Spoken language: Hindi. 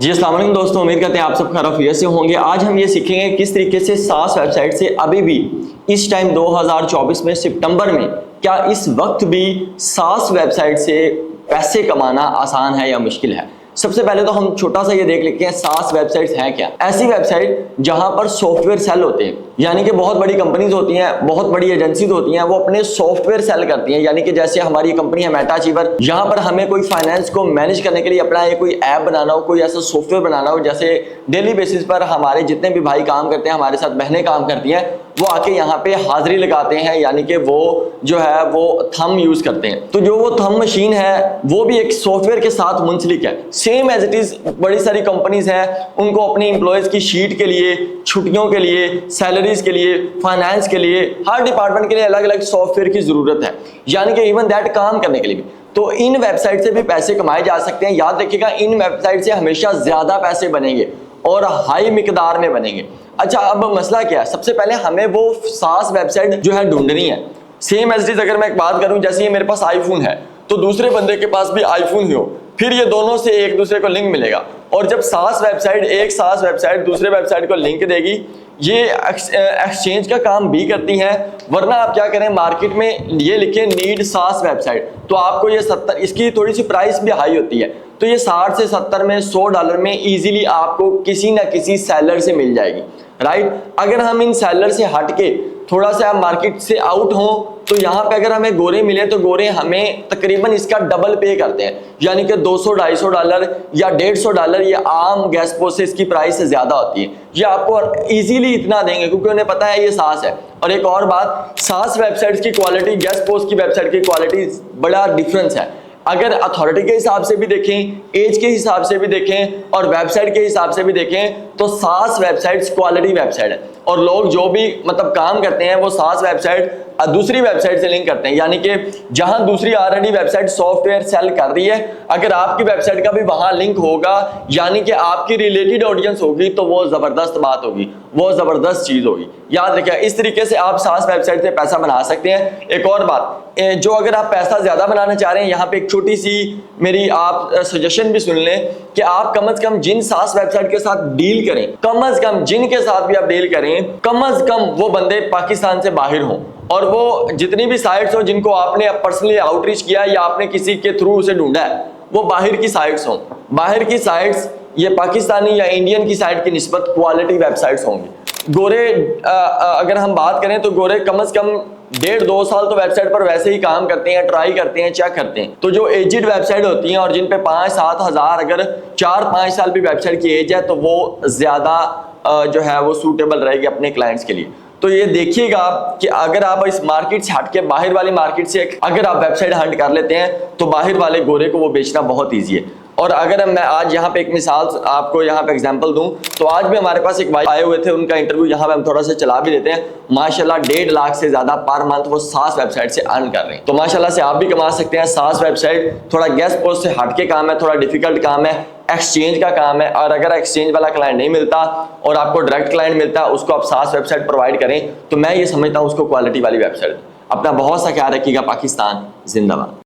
जी अस्सलाम वालेकुम दोस्तों, उम्मीद करते हैं आप सब खैरियत से होंगे। आज हम ये सीखेंगे किस तरीके से सास वेबसाइट से अभी भी इस टाइम 2024 में सितंबर में क्या इस वक्त भी सास वेबसाइट से पैसे कमाना आसान है या मुश्किल है। सबसे पहले तो हम छोटा सा ये देख लेते हैं सास वेबसाइट्स हैं क्या। ऐसी वेबसाइट जहां पर सॉफ्टवेयर सेल होते हैं, यानी कि बहुत बड़ी कंपनीज होती हैं, बहुत बड़ी एजेंसीज होती हैं, वो अपने सॉफ्टवेयर सेल करती हैं। यानी कि जैसे हमारी कंपनी है मेटा अचीवर, यहाँ पर हमें कोई फाइनेंस को मैनेज करने के लिए अपना ये कोई ऐप बनाना हो, कोई ऐसा सॉफ्टवेयर बनाना हो, जैसे डेली बेसिस पर हमारे जितने भी भाई काम करते हैं, हमारे साथ बहनें काम करती हैं, वो आके यहाँ पे हाजिरी लगाते हैं, यानी कि वो जो है वो थंब यूज करते हैं। तो जो वो थंब मशीन है वो भी एक सॉफ्टवेयर के साथ मुंसलिक है, सेम एज इट इज। बड़ी सारी कंपनीज हैं, उनको अपने एम्प्लॉयज की शीट के लिए, छुट्टियों के लिए, सैलरीज के लिए, फाइनेंस के लिए, हर डिपार्टमेंट के लिए अलग अलग सॉफ्टवेयर की जरूरत है, यानी कि इवन दैट काम करने के लिए भी। तो इन वेबसाइट से भी पैसे कमाए जा सकते हैं। याद रखिएगा, इन वेबसाइट से हमेशा ज्यादा पैसे बनेंगे और हाई मिकदार में बनेंगे। अच्छा, अब मसला क्या है? सबसे पहले हमें वो सास वेबसाइट जो है ढूंढनी है। सेम एज इट इज, अगर मैं एक बात करूं, जैसे ये मेरे पास आईफोन है तो दूसरे बंदे के पास भी आईफोन ही हो, फिर ये दोनों से एक दूसरे को लिंक मिलेगा। और जब सास वेबसाइट, एक सास वेबसाइट दूसरे वेबसाइट को लिंक देगी, ये एक्सचेंज का काम भी करती हैं। वरना आप क्या करें, मार्केट में ये लिखें नीड सास वेबसाइट, तो आपको ये 70, इसकी थोड़ी सी प्राइस भी हाई होती है, तो ये 60 से 70 में, $100 में इजीली आपको किसी ना किसी सेलर से मिल जाएगी, राइट। अगर हम इन सेलर से हट के थोड़ा सा मार्केट से आउट हो, तो यहाँ पे अगर हमें गोरे मिले तो गोरे हमें तकरीबन इसका डबल पे करते हैं, यानी कि $200-250 या $150 ये आम गैस पोस्ट से इसकी प्राइस से ज्यादा होती है। ये आपको इजीली इतना देंगे क्योंकि उन्हें पता है ये सास है। और एक और बात, सास वेबसाइट्स की क्वालिटी गैस पोस्ट की वेबसाइट की क्वालिटी बड़ा डिफरेंस है। अगर अथॉरिटी के हिसाब से भी देखें, एज के हिसाब से भी देखें और वेबसाइट के हिसाब से भी देखें, तो सास वेबसाइट्स क्वालिटी वेबसाइट है। और लोग जो भी मतलब काम करते हैं वो सास वेबसाइट दूसरी वेबसाइट से लिंक करते हैं, यानी कि जहां दूसरी ऑलरेडी वेबसाइट सॉफ्टवेयर सेल कर रही है, अगर आपकी वेबसाइट का भी वहां लिंक होगा, यानी कि आपकी रिलेटेड ऑडियंस होगी, तो वो जबरदस्त बात होगी, वो जबरदस्त चीज होगी। याद रखिए, इस तरीके से आप सास वेबसाइट से पैसा बना सकते हैं। एक और बात, जो अगर आप पैसा ज्यादा बनाना चाह रहे हैं, यहाँ पे एक छोटी सी मेरी आप सजेशन भी सुन लें कि आप कम से कम जिन सास वेबसाइट के साथ डील करें, कम से कम जिनके साथ भी आप डील करें, कम से कम वो बंदे पाकिस्तान से बाहर हों। और वो जितनी भी साइट्स हो जिनको आपने पर्सनली आउटरीच किया या आपने किसी के थ्रू उसे ढूंढा है, वो बाहर की साइट्स हों। बाहर की साइट्स ये पाकिस्तानी या इंडियन की साइट की निस्बत क्वालिटी वेबसाइट्स होंगी। गोरे अगर हम बात करें तो गोरे कम से कम 1.5-2 साल तो वेबसाइट पर वैसे ही काम करते हैं, ट्राई करते हैं, चेक करते हैं। तो जो एजिड वेबसाइट होती हैं और जिन पे 5-7 हज़ार, अगर 4-5 साल भी वेबसाइट की एज है, तो वो ज्यादा जो है वो सूटेबल रहेगी अपने क्लाइंट्स के लिए। तो ये देखिएगा कि अगर आप इस मार्केट से हट के बाहर वाली मार्केट से अगर आप वेबसाइट हंट कर लेते हैं, तो बाहर वाले गोरे को वो बेचना बहुत ईजी है। और अगर मैं आज यहाँ पे एक मिसाल आपको यहाँ पे एग्जांपल दूं, तो आज भी हमारे पास एक भाई आए हुए थे, उनका इंटरव्यू यहाँ पे हम थोड़ा सा चला भी देते हैं। माशाल्लाह 1.5 लाख से ज्यादा पर मंथ वो सास वेबसाइट से अर्न कर रहे हैं। तो माशाल्लाह से आप भी कमा सकते हैं। सास वेबसाइट थोड़ा गेस्ट पोस्ट से हट के काम है, थोड़ा डिफिकल्ट काम है, एक्सचेंज का काम है। और अगर एक्सचेंज वाला क्लाइंट नहीं मिलता और आपको डायरेक्ट क्लाइंट मिलता है, उसको आप सास वेबसाइट प्रोवाइड करें, तो मैं ये समझता हूँ उसको क्वालिटी वाली वेबसाइट। अपना बहुत सा ख्याल रखिएगा। पाकिस्तान जिंदाबाद।